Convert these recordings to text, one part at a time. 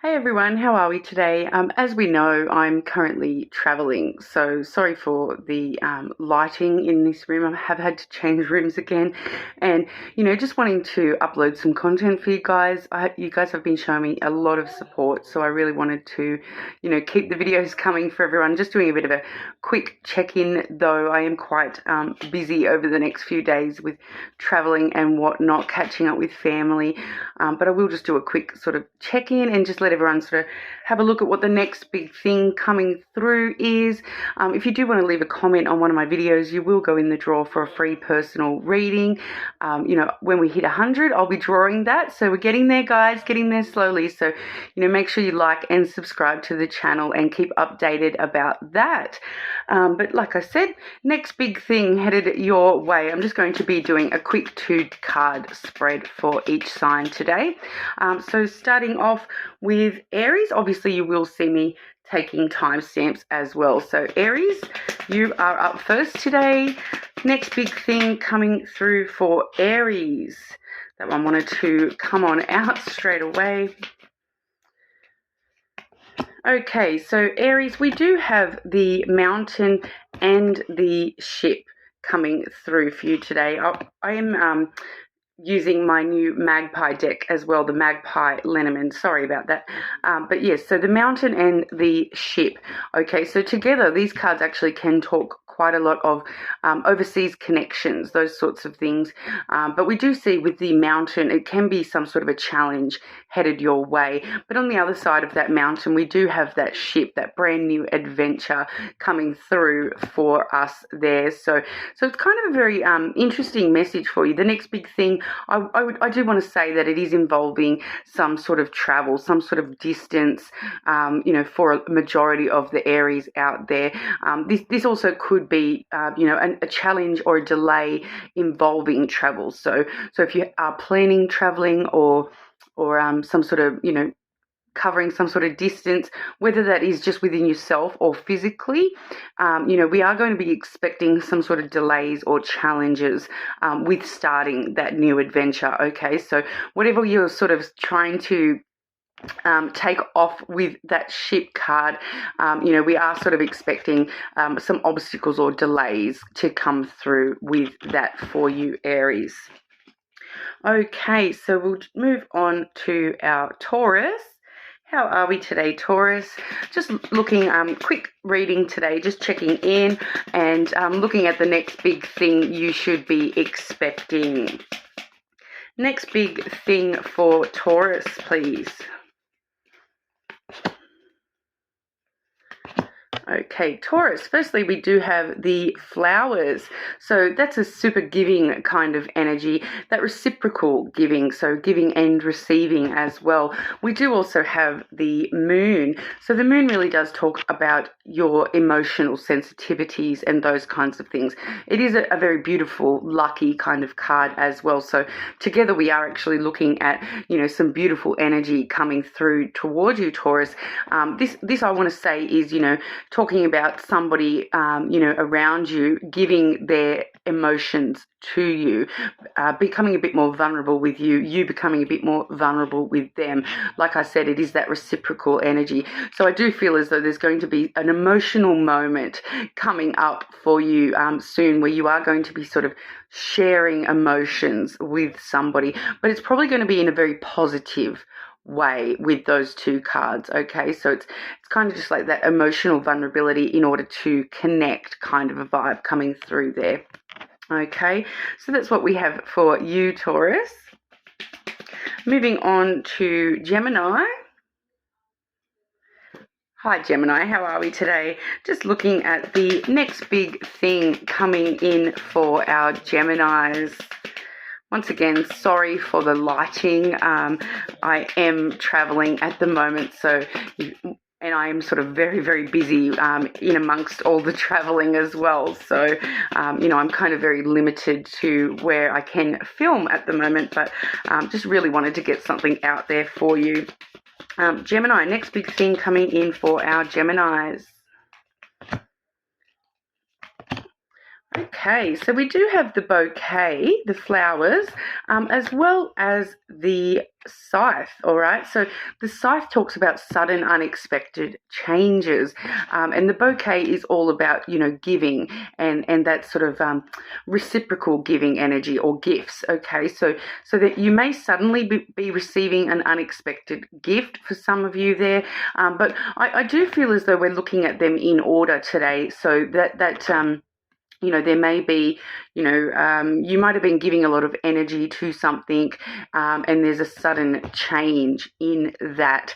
Hey everyone, how are we today? As we know, I'm currently traveling, so sorry for the lighting in this room. I have had to change rooms again, and just wanting to upload some content for you guys. You guys have been showing me a lot of support, so I really wanted to, keep the videos coming for everyone. Just doing a bit of a quick check-in, though I am quite busy over the next few days with traveling and whatnot, catching up with family. But I will just do a quick sort of check-in and just let everyone sort of have a look at what the next big thing coming through is. If you do want to leave a comment on one of my videos, you will go in the draw for a free personal reading. When we hit 100, I'll be drawing that. So we're getting there, guys, getting there slowly. So, make sure you like and subscribe to the channel and keep updated about that. But like I said, next big thing headed your way. I'm just going to be doing a quick 2-card spread for each sign today. So starting off with Aries, obviously you will see me taking timestamps as well. So Aries, you are up first today. Next big thing coming through for Aries. That one wanted to come on out straight away. Okay, so Aries, we do have the mountain and the ship coming through for you today. I am using my new magpie deck as well, the magpie lenormand. Sorry about that. But yes, so the mountain and the ship. Okay, so together these cards actually can talk quite a lot of overseas connections, those sorts of things. But we do see with the mountain, it can be some sort of a challenge headed your way. But on the other side of that mountain, we do have that ship, that brand new adventure coming through for us there. So it's kind of a very interesting message for you. The next big thing, I do want to say that it is involving some sort of travel, some sort of distance, for a majority of the Aries out there. This also could be, a challenge or a delay involving travel. So if you are planning traveling or some sort of, covering some sort of distance, whether that is just within yourself or physically, we are going to be expecting some sort of delays or challenges with starting that new adventure. Okay, so whatever you're sort of trying to take off with that ship card, we are sort of expecting some obstacles or delays to come through with that for you, Aries. Okay, so we'll move on to our Taurus. How are we today, Taurus? Just looking, quick reading today, just checking in and looking at the next big thing you should be expecting. Next big thing for Taurus, please. Okay, Taurus, firstly, we do have the flowers. So that's a super giving kind of energy, that reciprocal giving, so giving and receiving as well. We do also have the moon. So the moon really does talk about your emotional sensitivities and those kinds of things. It is a very beautiful, lucky kind of card as well. So together we are actually looking at, some beautiful energy coming through towards you, Taurus. This I want to say is, talking about somebody, around you, giving their emotions to you, becoming a bit more vulnerable with you, you becoming a bit more vulnerable with them. Like I said, it is that reciprocal energy. So I do feel as though there's going to be an emotional moment coming up for you soon, where you are going to be sort of sharing emotions with somebody, but it's probably going to be in a very positive way with those 2 cards. Okay, so it's kind of just like that emotional vulnerability in order to connect kind of a vibe coming through there. Okay, so that's what we have for you, Taurus. Moving on to Gemini. Hi Gemini, how are we today? Just looking at the next big thing coming in for our Geminis. Once again, sorry for the lighting. I am traveling at the moment, and I am sort of very, very busy in amongst all the traveling as well. So, I'm kind of very limited to where I can film at the moment, but just really wanted to get something out there for you. Gemini, next big thing coming in for our Geminis. Okay, so we do have the bouquet, the flowers, as well as the scythe. All right, so the scythe talks about sudden unexpected changes, and the bouquet is all about, you know, giving and that sort of reciprocal giving energy or gifts. Okay, so that you may suddenly be receiving an unexpected gift for some of you there, but I do feel as though we're looking at them in order today, so that you know, there may be, you know, you might have been giving a lot of energy to something, and there's a sudden change in that.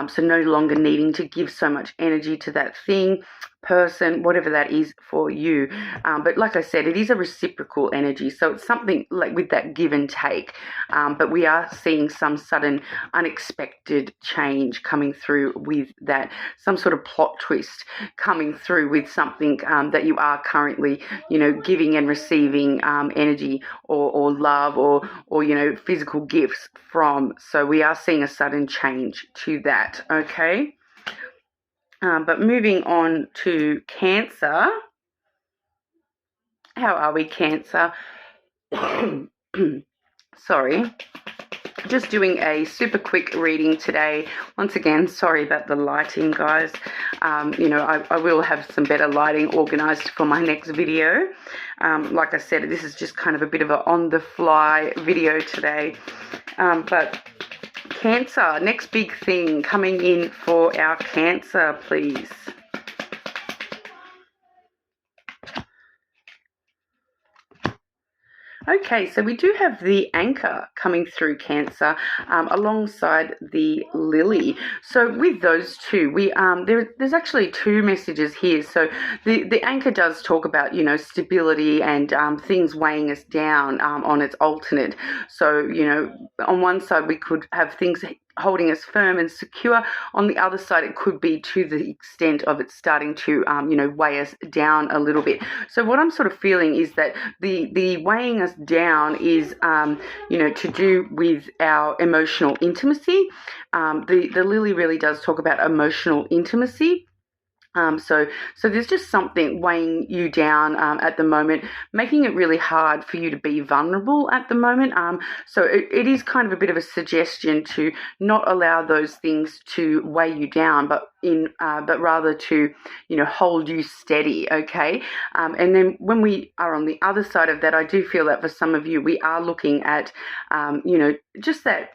So no longer needing to give so much energy to that thing, person, whatever that is for you. But like I said, it is a reciprocal energy. So it's something like with that give and take. But we are seeing some sudden unexpected change coming through with that, some sort of plot twist coming through with something that you are currently, you know, giving and receiving energy or love or, you know, physical gifts from. So we are seeing a sudden change to that, okay? But moving on to Cancer. How are we, Cancer? Sorry. Just doing a super quick reading today. Once again, sorry about the lighting, guys. You know, I will have some better lighting organized for my next video. Like I said, this is just kind of a bit of an on-the-fly video today. But Cancer, next big thing coming in for our Cancer, please. Okay, so we do have the anchor coming through, Cancer, alongside the lily. So with those two, we there's actually two messages here. So the anchor does talk about, you know, stability and things weighing us down on its alternate. So, you know, on one side we could have things holding us firm and secure. On the other side, it could be to the extent of it starting to, you know, weigh us down a little bit. So what I'm sort of feeling is that the weighing us down is, you know, to do with our emotional intimacy. The lily really does talk about emotional intimacy. So there's just something weighing you down at the moment, making it really hard for you to be vulnerable at the moment. So it is kind of a bit of a suggestion to not allow those things to weigh you down, but rather to, you know, hold you steady. Okay. And then when we are on the other side of that, I do feel that for some of you, we are looking at, you know, just that.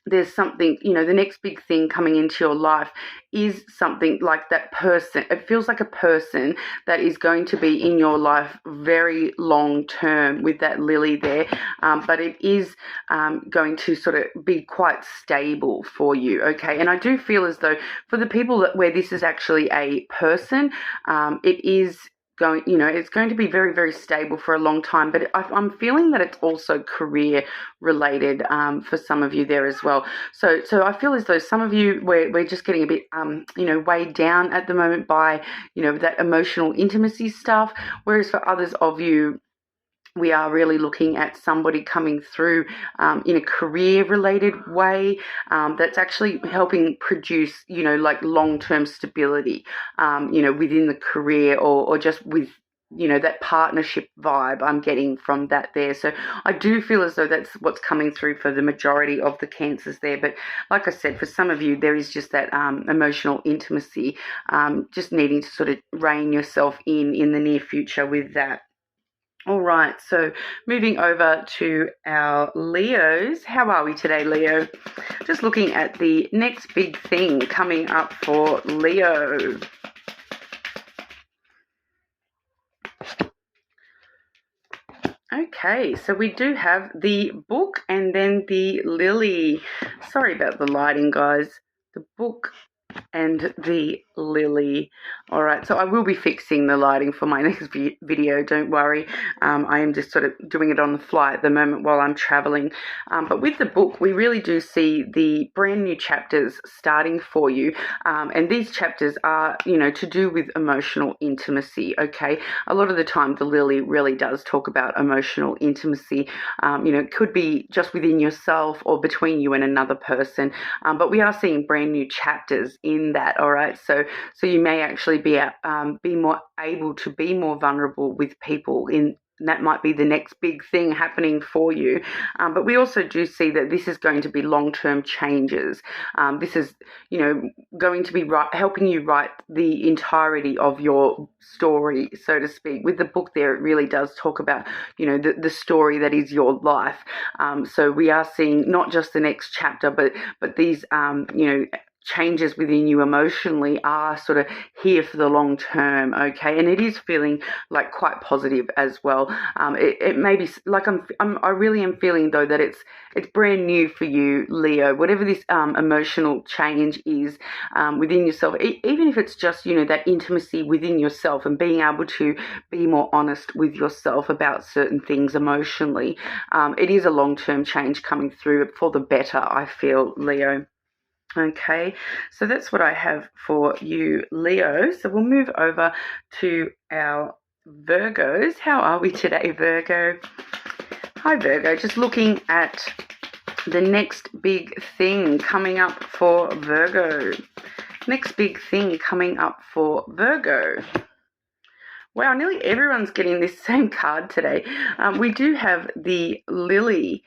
There's something, you know, the next big thing coming into your life is something like that person. It feels like a person that is going to be in your life very long term with that lily there. But it is going to sort of be quite stable for you, okay? And I do feel as though for the people where this is actually a person, it is going, you know, it's going to be very, very stable for a long time, but I'm feeling that it's also career related for some of you there as well. So I feel as though some of you, we're just getting a bit, you know, weighed down at the moment by, you know, that emotional intimacy stuff, whereas for others of you, we are really looking at somebody coming through in a career-related way that's actually helping produce, you know, like long-term stability, you know, within the career or just with, you know, that partnership vibe I'm getting from that there. So I do feel as though that's what's coming through for the majority of the Cancers there. But like I said, for some of you, there is just that emotional intimacy, just needing to sort of rein yourself in the near future with that. All right, so moving over to our Leos. How are we today, Leo? Just looking at the next big thing coming up for Leo. Okay, so we do have the book and then the lily. Sorry about the lighting, guys. The book and the lily. All right, so I will be fixing the lighting for my next video, don't worry. I am just sort of doing it on the fly at the moment while I'm traveling. But with the book, we really do see the brand new chapters starting for you. And these chapters are, you know, to do with emotional intimacy, okay? A lot of the time, the lily really does talk about emotional intimacy. You know, it could be just within yourself or between you and another person. But we are seeing brand new chapters in that, all right? So you may actually be more able to be more vulnerable with people in that might be the next big thing happening for you. But we also do see that this is going to be long-term changes. This is, going to be helping you write the entirety of your story, so to speak. With the book there, it really does talk about, the story that is your life. So we are seeing not just the next chapter, but these, changes within you emotionally are sort of here for the long term, okay? And it is feeling like quite positive as well. It may be like I really am feeling though that it's brand new for you, Leo. Whatever this emotional change is within yourself, even if it's just that intimacy within yourself and being able to be more honest with yourself about certain things emotionally, it is a long-term change coming through for the better, I feel, Leo. Okay, so that's what I have for you, Leo. So we'll move over to our Virgos. How are we today, Virgo? Hi, Virgo. Just looking at the next big thing coming up for Virgo. Next big thing coming up for Virgo. Wow, nearly everyone's getting this same card today. We do have the Lily,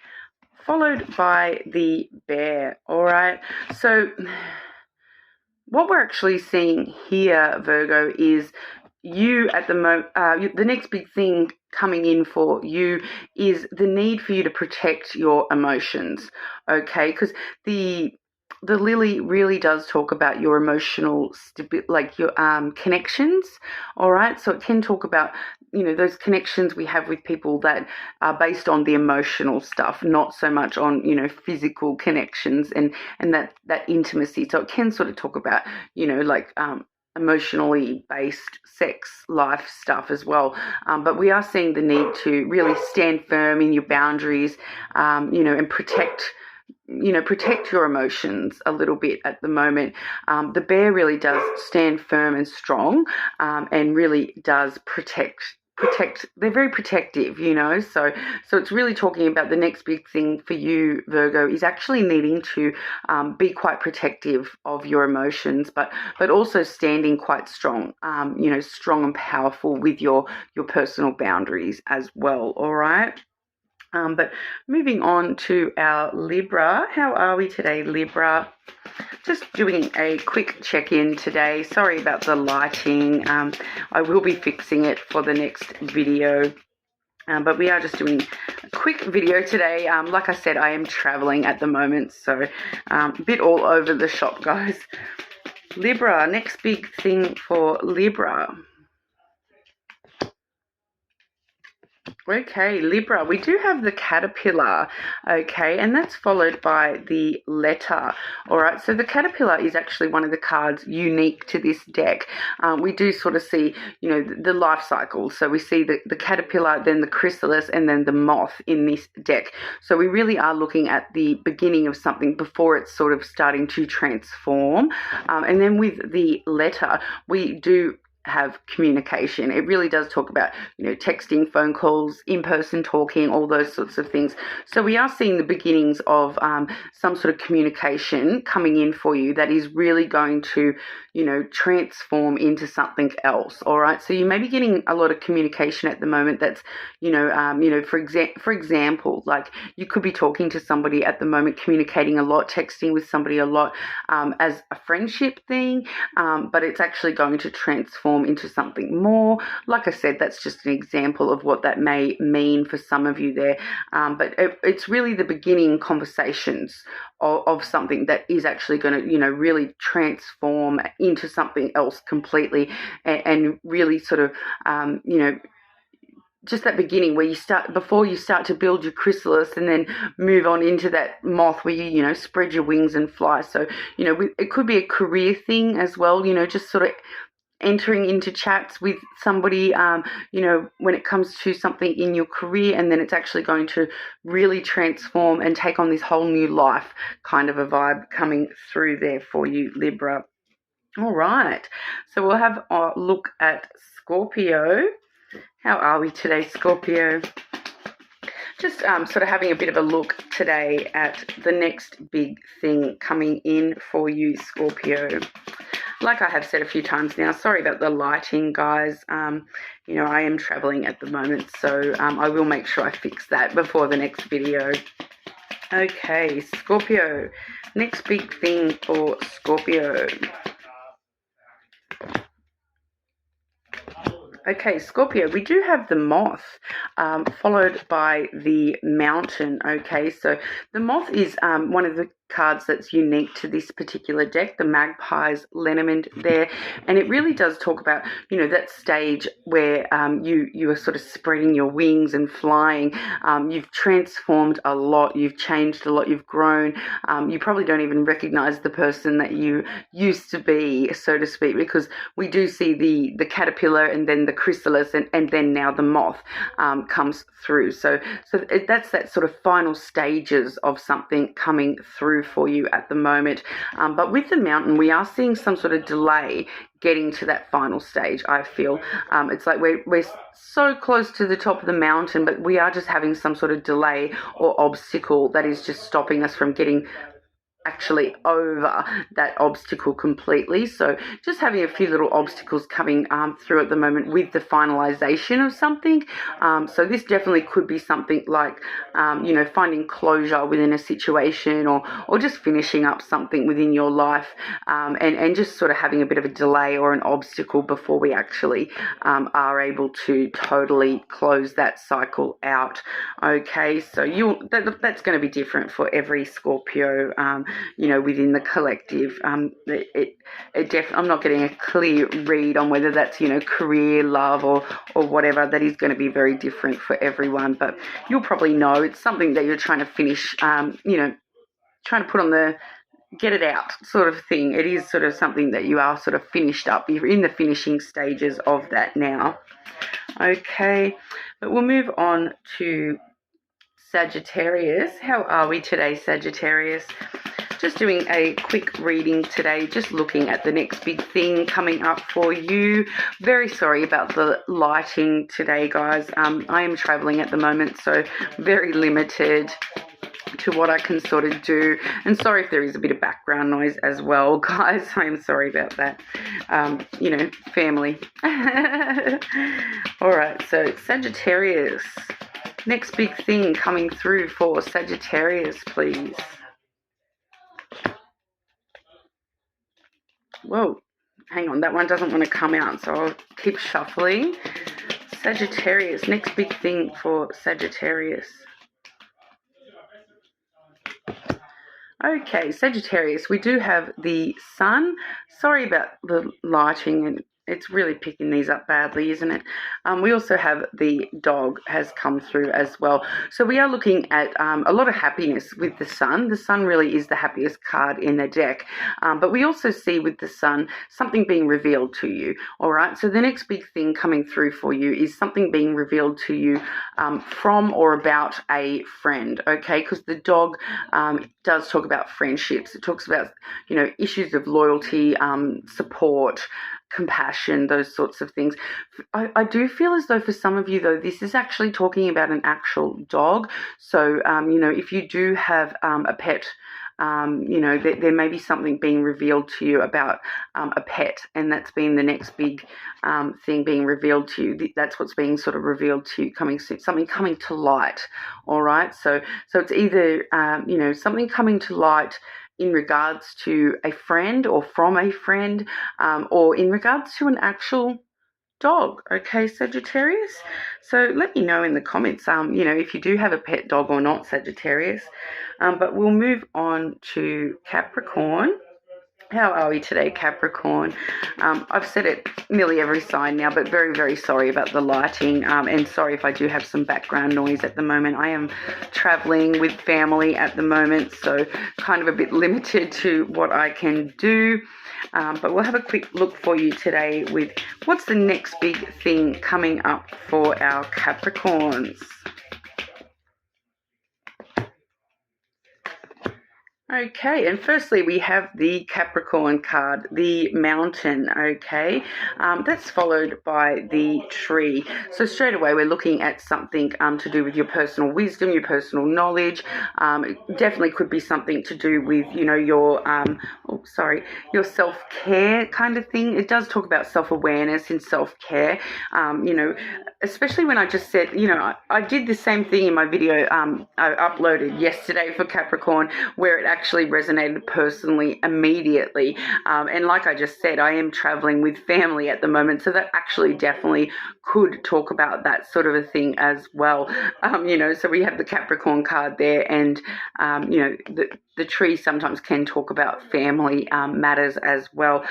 followed by the bear. All right, so what we're actually seeing here, Virgo, is you at the moment, the next big thing coming in for you is the need for you to protect your emotions, okay? Because the lily really does talk about your emotional like your connections, all right? So it can talk about those connections we have with people that are based on the emotional stuff, not so much on physical connections and that intimacy. So it can sort of talk about like emotionally based sex life stuff as well, but we are seeing the need to really stand firm in your boundaries, and protect your emotions a little bit at the moment. The bear really does stand firm and strong, and really does protect. They're very protective, so it's really talking about the next big thing for you, Virgo, is actually needing to be quite protective of your emotions, but also standing quite strong, strong and powerful with your personal boundaries as well. All right. But moving on to our Libra. How are we today, Libra? Just doing a quick check-in today. Sorry about the lighting. I will be fixing it for the next video. But we are just doing a quick video today. Like I said, I am traveling at the moment, so a bit all over the shop, guys. Libra, next big thing for Libra. Okay, Libra, we do have the caterpillar, okay, and that's followed by the letter. All right, so the caterpillar is actually one of the cards unique to this deck. We do sort of see, the life cycle. So we see the caterpillar, then the chrysalis, and then the moth in this deck. So we really are looking at the beginning of something before it's sort of starting to transform. And then with the letter, we do have communication. It really does talk about, texting, phone calls, in-person talking, all those sorts of things. So we are seeing the beginnings of some sort of communication coming in for you that is really going to, transform into something else. All right. So you may be getting a lot of communication at the moment that's, for example, like you could be talking to somebody at the moment, communicating a lot, texting with somebody a lot as a friendship thing, but it's actually going to transform into something more. Like I said, that's just an example of what that may mean for some of you there, but it's really the beginning conversations of something that is actually going to really transform into something else completely, and really sort of just that beginning where before you start to build your chrysalis and then move on into that moth where you spread your wings and fly. So it could be a career thing as well, just sort of entering into chats with somebody, when it comes to something in your career, and then it's actually going to really transform and take on this whole new life kind of a vibe coming through there for you, Libra. All right, so we'll have a look at Scorpio. How are we today, Scorpio? Just sort of having a bit of a look today at the next big thing coming in for you, Scorpio. like I have said a few times now, sorry about the lighting, guys. You know, I am traveling at the moment, so I will make sure I fix that before the next video. Okay, Scorpio. Next big thing for Scorpio. Okay, Scorpio, we do have the moth, followed by the mountain. Okay, so the moth is one of the cards that's unique to this particular deck, the magpie's lenormand there, and it really does talk about, you know, that stage where you are sort of spreading your wings and flying. You've transformed a lot, you've changed a lot, you've grown. You probably don't even recognize the person that you used to be, so to speak, because we do see the caterpillar and then the chrysalis and then now the moth comes through. So that's that sort of final stages of something coming through for you at the moment. But with the mountain, we are seeing some sort of delay getting to that final stage. I feel it's like we're so close to the top of the mountain, but we are just having some sort of delay or obstacle that is just stopping us from getting actually over that obstacle completely. So just having a few little obstacles coming through at the moment with the finalization of something. So this definitely could be something like, you know, finding closure within a situation, or just finishing up something within your life, and just sort of having a bit of a delay or an obstacle before we actually are able to totally close that cycle out. Okay, so that's going to be different for every Scorpio, you know, within the collective. I'm not getting a clear read on whether that's, you know, career, love, or whatever. That is going to be very different for everyone, but you'll probably know it's something that you're trying to finish, you know, trying to put on the get it out sort of thing. It is sort of something that you are sort of finished up. You're in the finishing stages of that now. Okay, but we'll move on to Sagittarius. How are we today, Sagittarius? Just doing a quick reading today, just looking at the next big thing coming up for you. Very sorry about the lighting today, guys. I am traveling at the moment, so very limited to what I can sort of do. And sorry if there is a bit of background noise as well, guys. I am sorry about that. You know, family. All right, so Sagittarius. Next big thing coming through for Sagittarius, please. Whoa, hang on, that one doesn't want to come out, so I'll keep shuffling. Sagittarius, next big thing for Sagittarius. Okay, Sagittarius, we do have the sun. Sorry about the lighting, and it's really picking these up badly, isn't it? We also have the dog has come through as well. So we are looking at a lot of happiness with the sun. The sun really is the happiest card in the deck. But we also see with the sun something being revealed to you. All right. So the next big thing coming through for you is something being revealed to you from or about a friend. Okay. Because the dog does talk about friendships. It talks about, you know, issues of loyalty, support, compassion, those sorts of things. I do feel as though for some of you, though, this is actually talking about an actual dog. So, you know, if you do have a pet, you know, there may be something being revealed to you about a pet, and that's been the next big thing being revealed to you. That's what's being sort of revealed to you, coming soon, something coming to light. All right, so it's either you know, something coming to light in regards to a friend or from a friend, or in regards to an actual dog. Okay, Sagittarius. So let me know in the comments, you know, if you do have a pet dog or not, Sagittarius. But we'll move on to Capricorn. How are we today, Capricorn? I've said it nearly every sign now, but very, very sorry about the lighting, and sorry if I do have some background noise at the moment. I am traveling with family at the moment, so kind of a bit limited to what I can do. But we'll have a quick look for you today with what's the next big thing coming up for our Capricorns. Okay, and firstly we have the Capricorn card, the mountain, okay? That's followed by the tree. So straight away we're looking at something to do with your personal wisdom, your personal knowledge. It definitely could be something to do with, your self-care kind of thing. It does talk about self-awareness and self-care, especially when I just said, I did the same thing in my video I uploaded yesterday for Capricorn, where it actually resonated personally immediately. And like I just said, I am traveling with family at the moment, so that actually definitely could talk about that sort of a thing as well. So we have the Capricorn card there, and, the tree sometimes can talk about family matters as well.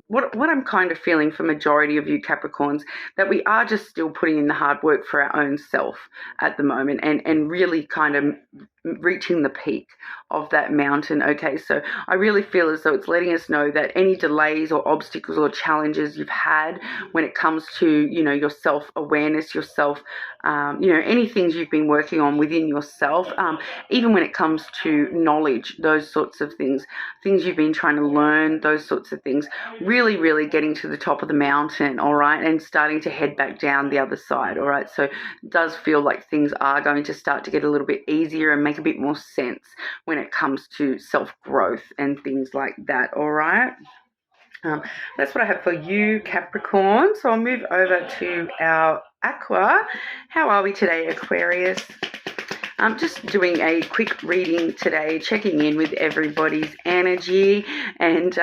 What I'm kind of feeling for majority of you Capricorns, that we are just still putting in the hard work for our own self at the moment, and really kind of reaching the peak of that mountain. Okay, so I really feel as though it's letting us know that any delays or obstacles or challenges you've had when it comes to, your self-awareness, yourself, any things you've been working on within yourself, even when it comes to knowledge, those sorts of things you've been trying to learn, those sorts of things, really, really getting to the top of the mountain, all right, and starting to head back down the other side, all right. So it does feel like things are going to start to get a little bit easier and make a bit more sense when it comes to self-growth and things like that, all right. That's what I have for you, Capricorn. So I'll move over to our Aqua. How are we today, Aquarius? I'm just doing a quick reading today, checking in with everybody's energy, and,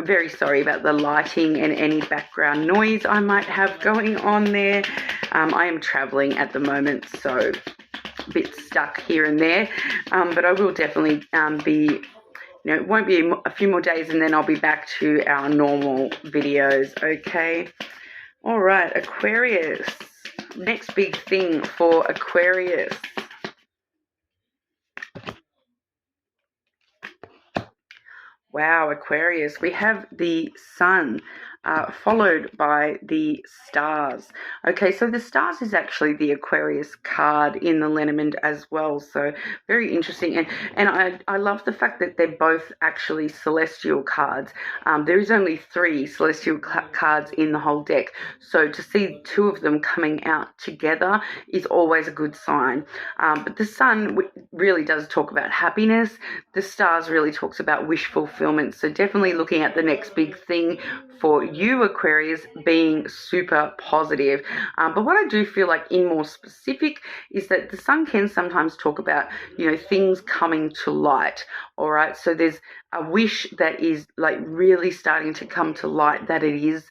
very sorry about the lighting and any background noise I might have going on there. I am traveling at the moment, so a bit stuck here and there, but I will definitely be, it won't be a few more days and then I'll be back to our normal videos, okay? All right, Aquarius. Next big thing for Aquarius. Wow, Aquarius, we have the sun followed by the stars. Okay, so the stars is actually the Aquarius card in the Lenormand as well, so very interesting. And I love the fact that they're both actually celestial cards. There is only 3 celestial cards in the whole deck, so to see 2 of them coming out together is always a good sign. But the sun really does talk about happiness. The stars really talks about wish fulfillment, so definitely looking at the next big thing for you, Aquarius, being super positive. But what I do feel like in more specific is that the sun can sometimes talk about, things coming to light. All right. So there's a wish that is like really starting to come to light, that it is,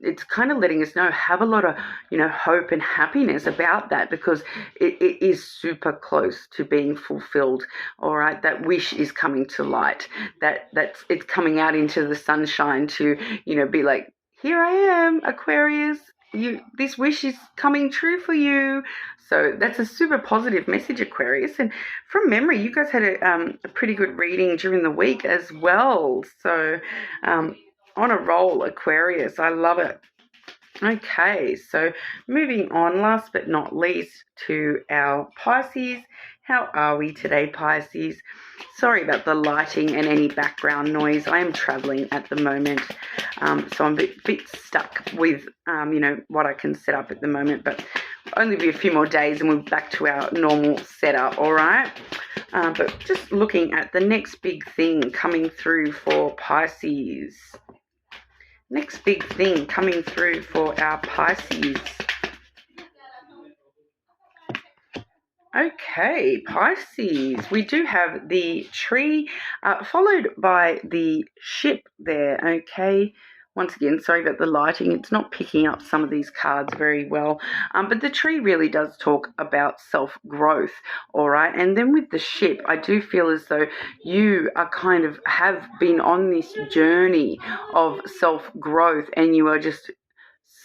it's kind of letting us know, have a lot of, hope and happiness about that, because it is super close to being fulfilled. All right. That wish is coming to light, that's it's coming out into the sunshine to, be like, here I am, Aquarius, this wish is coming true for you. So that's a super positive message, Aquarius. And from memory, you guys had a pretty good reading during the week as well. So on a roll, Aquarius. I love it. Okay, so moving on, last but not least, to our Pisces. How are we today, Pisces? Sorry about the lighting and any background noise. I am traveling at the moment, so I'm a bit stuck with, what I can set up at the moment, but only be a few more days and we're back to our normal setup, all right? But just looking at the next big thing coming through for Pisces. Next big thing coming through for our Pisces. Okay, Pisces, we do have the tree followed by the ship there, okay? Once again, sorry about the lighting. It's not picking up some of these cards very well. But the tree really does talk about self-growth, all right? And then with the ship, I do feel as though you are kind of have been on this journey of self-growth, and you are just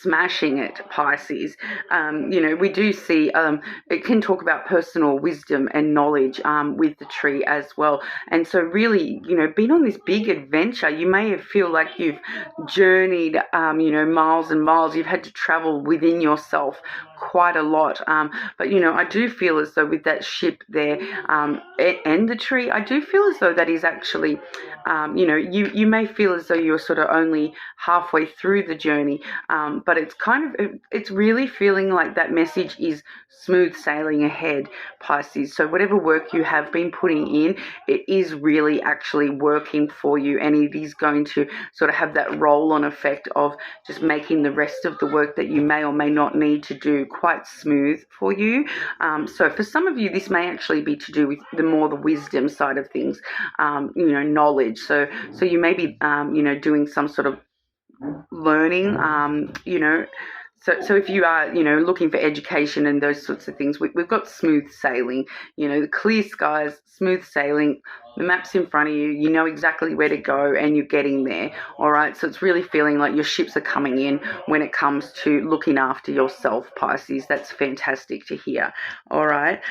smashing it, Pisces. We do see it can talk about personal wisdom and knowledge with the tree as well. And so really, being on this big adventure, you may feel like you've journeyed, miles and miles. You've had to travel within yourself quite a lot. But, I do feel as though with that ship there and the tree, I do feel as though that is actually, you may feel as though you're sort of only halfway through the journey, but it's really feeling like that message is smooth sailing ahead, Pisces. So whatever work you have been putting in, it is really actually working for you, and it is going to sort of have that roll-on effect of just making the rest of the work that you may or may not need to do quite smooth for you. So for some of you, this may actually be to do with the wisdom side of things, knowledge. So you may be, doing some sort of learning, So if you are, looking for education and those sorts of things, we've got smooth sailing, the clear skies, smooth sailing, the map's in front of you, you know exactly where to go and you're getting there, all right? So it's really feeling like your ships are coming in when it comes to looking after yourself, Pisces. That's fantastic to hear, all right?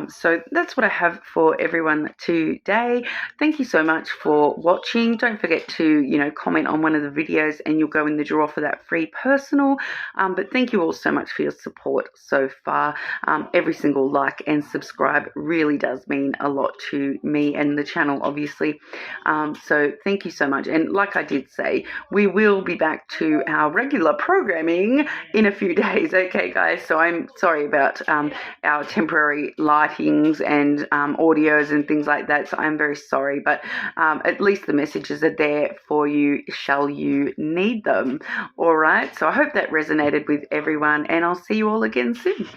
So that's what I have for everyone today. Thank you so much for watching. Don't forget to, comment on one of the videos and you'll go in the draw for that free personal. But thank you all so much for your support so far. Every single like and subscribe really does mean a lot to me and the channel, obviously. So thank you so much. And like I did say, we will be back to our regular programming in a few days. Okay, guys? So I'm sorry about our temporary lightings and audios and things like that. So I'm very sorry. But at least the messages are there for you, shall you need them. All right? So I hope that resonated with everyone, and I'll see you all again soon.